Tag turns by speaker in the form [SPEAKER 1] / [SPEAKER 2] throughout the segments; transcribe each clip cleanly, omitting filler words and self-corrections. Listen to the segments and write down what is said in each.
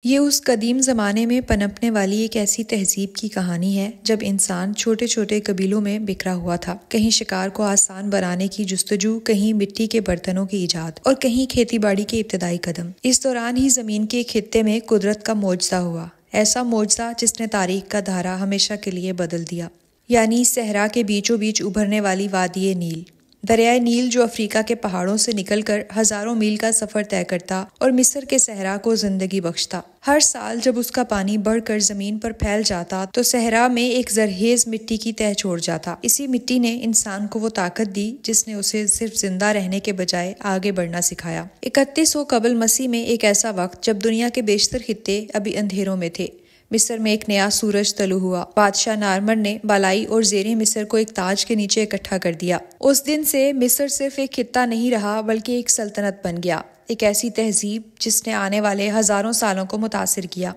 [SPEAKER 1] یہ اس قدیم زمانے میں پنپنے والی ایک ایسی تہذیب کی کہانی ہے جب انسان چھوٹے چھوٹے قبیلوں میں بکھرا ہوا تھا، کہیں شکار کو آسان بنانے کی جستجو، کہیں مٹی کے برتنوں کی ایجاد اور کہیں کھیتی باڑی کے ابتدائی قدم۔ اس دوران ہی زمین کے ایک خطے میں قدرت کا معجزہ ہوا، ایسا معجزہ جس نے تاریخ کا دھارا ہمیشہ کے لیے بدل دیا، یعنی صحرا کے بیچوں بیچ ابھرنے والی وادی نیل۔ دریائے نیل جو افریقہ کے پہاڑوں سے نکل کر ہزاروں میل کا سفر طے کرتا اور مصر کے صحرا کو زندگی بخشتا۔ ہر سال جب اس کا پانی بڑھ کر زمین پر پھیل جاتا تو صحرا میں ایک زرخیز مٹی کی تہ چھوڑ جاتا۔ اسی مٹی نے انسان کو وہ طاقت دی جس نے اسے صرف زندہ رہنے کے بجائے آگے بڑھنا سکھایا۔ 3100 قبل مسیح میں ایک ایسا وقت جب دنیا کے بیشتر خطے ابھی اندھیروں میں تھے، مصر میں ایک نیا سورج طلوع ہوا۔ بادشاہ نارمر نے بالائی اور زیریں مصر کو ایک تاج کے نیچے اکٹھا کر دیا۔ اس دن سے مصر صرف ایک خطہ نہیں رہا بلکہ ایک سلطنت بن گیا، ایک ایسی تہذیب جس نے آنے والے ہزاروں سالوں کو متاثر کیا۔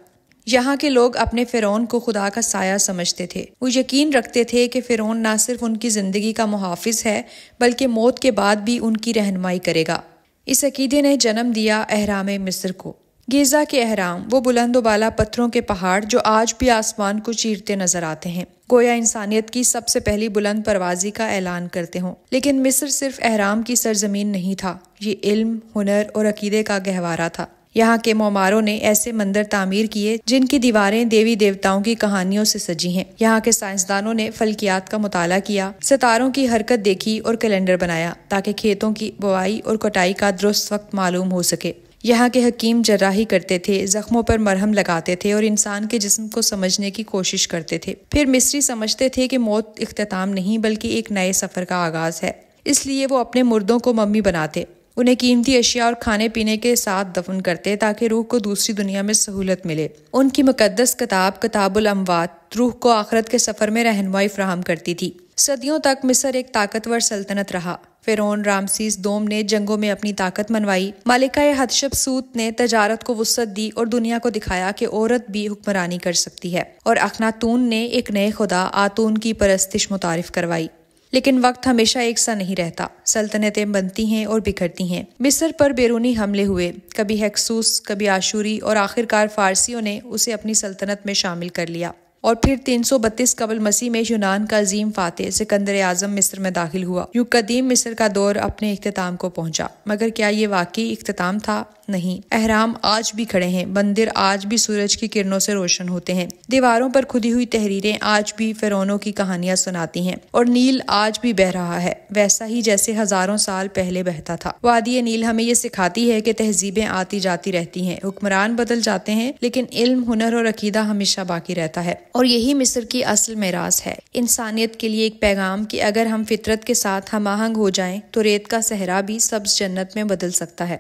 [SPEAKER 1] یہاں کے لوگ اپنے فرعون کو خدا کا سایہ سمجھتے تھے۔ وہ یقین رکھتے تھے کہ فرعون نہ صرف ان کی زندگی کا محافظ ہے بلکہ موت کے بعد بھی ان کی رہنمائی کرے گا۔ اس عقیدے نے جنم دیا اہرام مصر کو۔ گیزا کے اہرام، وہ بلند و بالا پتھروں کے پہاڑ جو آج بھی آسمان کو چیرتے نظر آتے ہیں، گویا انسانیت کی سب سے پہلی بلند پروازی کا اعلان کرتے ہوں۔ لیکن مصر صرف اہرام کی سرزمین نہیں تھا، یہ علم، ہنر اور عقیدے کا گہوارہ تھا۔ یہاں کے معماروں نے ایسے مندر تعمیر کیے جن کی دیواریں دیوی دیوتاؤں کی کہانیوں سے سجی ہیں۔ یہاں کے سائنسدانوں نے فلکیات کا مطالعہ کیا، ستاروں کی حرکت دیکھی اور کیلنڈر بنایا تاکہ کھیتوں کی بوائی اور کٹائی کا درست وقت معلوم ہو سکے۔ یہاں کے حکیم جراحی کرتے تھے، زخموں پر مرہم لگاتے تھے اور انسان کے جسم کو سمجھنے کی کوشش کرتے تھے۔ پھر مصری سمجھتے تھے کہ موت اختتام نہیں بلکہ ایک نئے سفر کا آغاز ہے، اس لیے وہ اپنے مردوں کو ممی بناتے، انہیں قیمتی اشیاء اور کھانے پینے کے ساتھ دفن کرتے تاکہ روح کو دوسری دنیا میں سہولت ملے۔ ان کی مقدس کتاب، کتاب الاموات، روح کو آخرت کے سفر میں رہنمائی فراہم کرتی تھی۔ صدیوں تک مصر ایک طاقتور سلطنت رہا۔ فرعون رامسیس دوم نے جنگوں میں اپنی طاقت منوائی، ملکہ حتشبسوت نے تجارت کو وسعت دی اور دنیا کو دکھایا کہ عورت بھی حکمرانی کر سکتی ہے، اور اخناتون نے ایک نئے خدا آتون کی پرستش متعارف کروائی۔ لیکن وقت ہمیشہ ایک سا نہیں رہتا، سلطنتیں بنتی ہیں اور بکھرتی ہیں۔ مصر پر بیرونی حملے ہوئے، کبھی ہکسوس، کبھی آشوری، اور آخرکار فارسیوں نے اسے اپنی سلطنت میں شامل کر لیا۔ اور پھر 332 قبل مسیح میں یونان کا عظیم فاتح سکندر اعظم مصر میں داخل ہوا۔ یوں قدیم مصر کا دور اپنے اختتام کو پہنچا، مگر کیا یہ واقعی اختتام تھا؟ نہیں۔ اہرام آج بھی کھڑے ہیں، مندر آج بھی سورج کی کرنوں سے روشن ہوتے ہیں، دیواروں پر کھدی ہوئی تحریریں آج بھی فرعونوں کی کہانیاں سناتی ہیں، اور نیل آج بھی بہہ رہا ہے، ویسا ہی جیسے ہزاروں سال پہلے بہتا تھا۔ وادی نیل ہمیں یہ سکھاتی ہے کہ تہذیبیں آتی جاتی رہتی ہیں، حکمران بدل جاتے ہیں، لیکن علم، ہنر اور عقیدہ ہمیشہ باقی رہتا ہے۔ اور یہی مصر کی اصل میراث ہے، انسانیت کے لیے ایک پیغام کہ اگر ہم فطرت کے ساتھ ہم آہنگ ہو جائیں تو ریت کا صحرا بھی سبز جنت میں بدل سکتا ہے۔